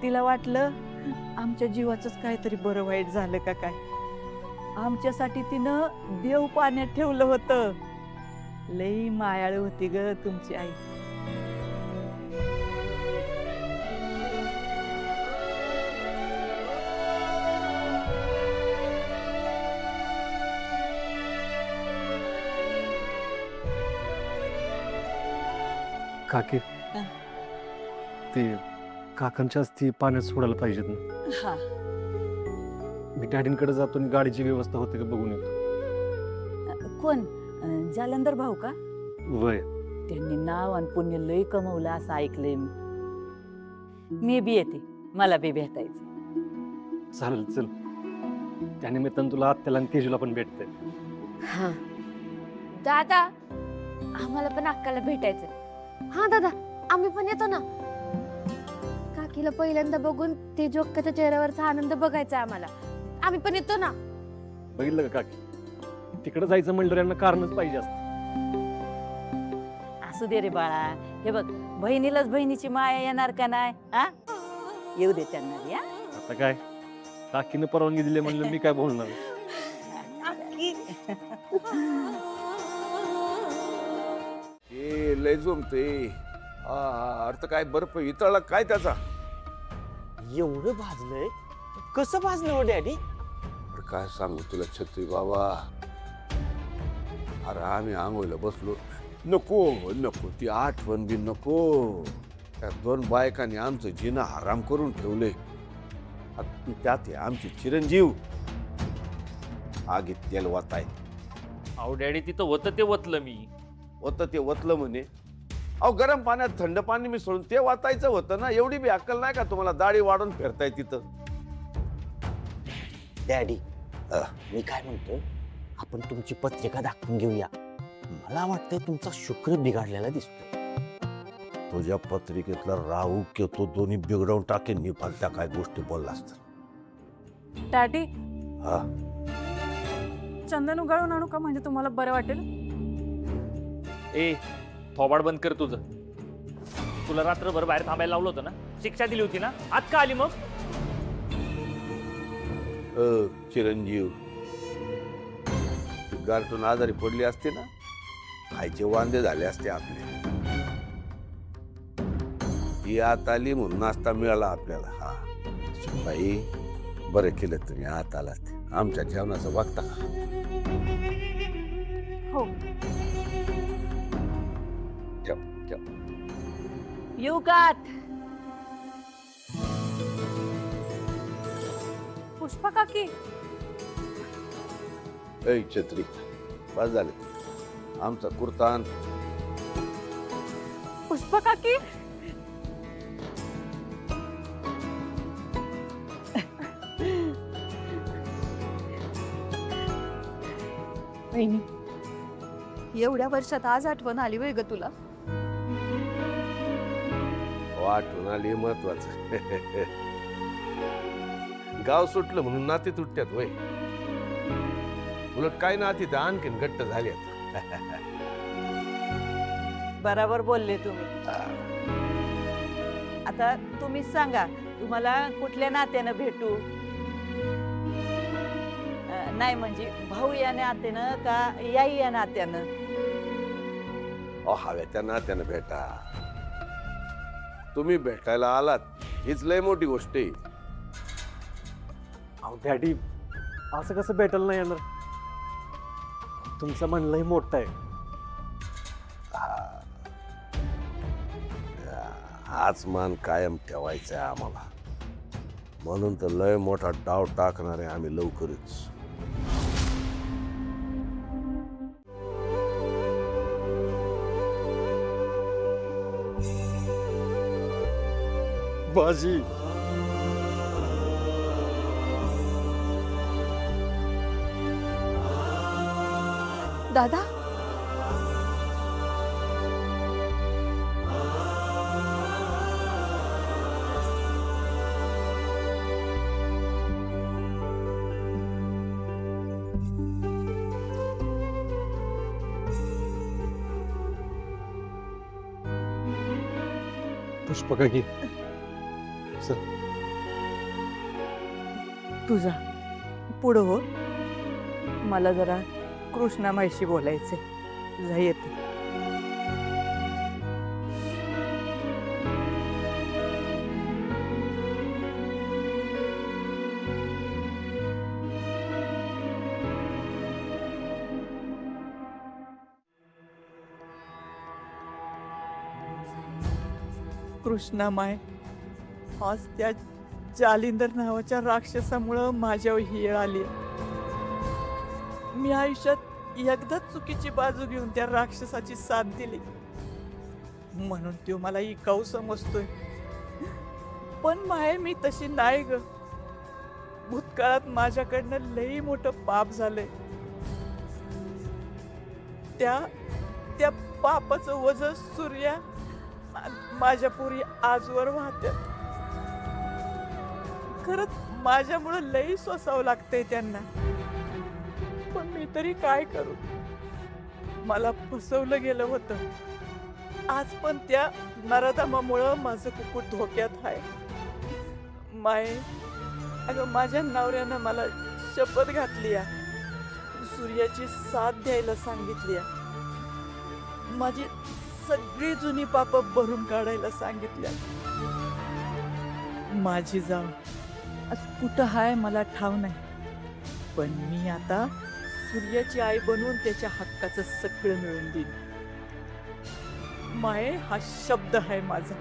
तिला वाटलं आमच्या जीवाचंच काहीतरी बरं वाईट झालं का काय. आमच्यासाठी तिनं देव पाण्यात ठेवलं होतं. लई मायाळू होती ग तुमची आई. काकी हा. ते काकांच्या अस्थी पाण्यात सोडायला पाहिजेत ना. हा मी डॅडींकडे जातो आणि गाडीची व्यवस्था होते का बघून येतो. कोण जालंधर भाऊ का? वय त्यांनी नाव आणि पुण्य लय कमवलं असं ऐकलंय मी. मी बी येते, मला बी भेटायचं. चालेल चल. त्यानिमित्तानं तुला आत्याला आणि तेजूला पण भेटते. हा दादा, आम्हाला पण अक्काला भेटायचं. हा दादा, आम्ही पण येतो ना. काकीला पहिल्यांदा बघून ते जोक्काच्या चेहऱ्यावरचा आनंद बघायचा आम्हाला. आम्ही पण येतो ना. बघितलं का काकी, तिकडे जायचं म्हणलं यांना कारणच पाहिजे असतं. असू दे रे बाळा. हे बघ, बहिणीलाच बहिणीची माया येणार का नाही? हा, येऊ दे त्यांना बी, हा? आता काय, काकीनं परवानगी दिली म्हणलं मी काय बोलणार. लय जमते. अर्थ काय बर्फ वितळला काय त्याचा. एवढं भाजलंय, कसं भाजलं हो डॅडी? अरे काय सांगू तुला छत्री बाबा. अरे आम्ही आंघोळीला बसलो, नको नको ती आठवण बी नको. त्या दोन बायकांनी आमचं जिना हराम करून ठेवले. त्यात आमचे चिरंजीव आगीत तेल वाताय. अहो डॅडी, तिथं होतं ते वतलं मी. होतं ते वतलं म्हणे. अहो गरम पाण्यात थंड पाणी मिसळून ते वाचायचं होतं ना. एवढी बी अक्कल नाही का तुम्हाला? दाढी वाढून फिरताय तिथं. डॅडी, मी काय म्हणतो, आपण तुमची पत्रिका दाखवून घेऊया. मला वाटतंय तुमचा शुक्र बिघडलेला दिसतोय. तुझ्या पत्रिकेतला राहू की तो दोन्ही बिघडवून टाकेन. निफालत्या काय गोष्टी बोललास तर. डॅडी, हा चंदन उगाळून आणू का? म्हणजे तुम्हाला बरं वाटेल. ए, थोबाड बंद कर तुझं. तुला रात्रभर बाहेर थांबायला लावलं होतं ना, शिक्षा दिली होती ना, आज का आली मग? चिरंजीव गारटून आजारी पडली असते ना, खायचे वांदे झाले असते आपले. ती आत आली म्हणून नाश्ता मिळाला आपल्याला. हा बाई, बरं केलं तुम्ही आत आलात. आमच्या जेवणाचं बघता का? हो, ठेव ठेव. येऊ का आत? पुष्पा काकी, ऐ छत्री, बस झाले. आमचा कुर्तान. पुष्पा काकी. एवढ्या वर्षात आज आठवण आली वय ग तुला? आठवण आली महत्वाचं. गाव सुटलं म्हणून नाते तुटत्यात वय. उलट काय नाती तर आणखीन घट्ट झाल्यात. बराबर बोलले तुम्ही. आता तुम्हीच सांगा, तुम्हाला कुठल्या नात्यानं भेटू? नाही म्हणजे भाऊ या नात्यानं का याई या नात्यानं? हव्या त्या नात्यानं भेटा. तुम्ही भेटायला आलात हीच लय मोठी गोष्ट आहे. अहो डॅडी, असं कसं भेटायला नाही येणार? तुमचं म्हणलंही मोठं आहे. हाच मान कायम ठेवायचा आहे आम्हाला. म्हणून तर लय मोठा डाव टाकणार आहे आम्ही लवकरच. बाजी, दादा, पुष्पा काकी, चल. तुझा पुढं हो, मला जरा कृष्णामाईशी बोलायचे. जा येते. कृष्णामाय, आज त्या जालिंदर नावाच्या राक्षसामुळं माझ्यावर ही येळ आली. मी आयुष्यात एकदाच चुकीची बाजू घेऊन त्या राक्षसाची साथ दिली म्हणून तो मला इकाऊ समजतोय. पण माये मी तशी नाही ग. भूतकाळात माझ्याकडनं लई मोठं पाप झालंय. त्या पापाचं वज सूर्या माझ्या पुरी आजवर वाहत्यात. खरंच माझ्यामुळं लई सोसावं लागतंय त्यांना. पण मी तरी काय करू. मला फसवलं गेलं होतं. आज पण त्या नराधमामुळं माझं कुकुट धोक्यात आहे. माय, अगं माझ्या नवऱ्यानं मला शपथ घातली आहे. सूर्याची साथ द्यायला सांगितली आहे. माझी सगळी जुनी पाप भरून काढायला सांगितल्या. माझी जाव आज कुठं हाय मला ठाव नाही. पण मी आता सूर्याची आई बनवून त्याच्या हक्काचं सगळं मिळवून देईन. माये हा शब्द आहे माझा.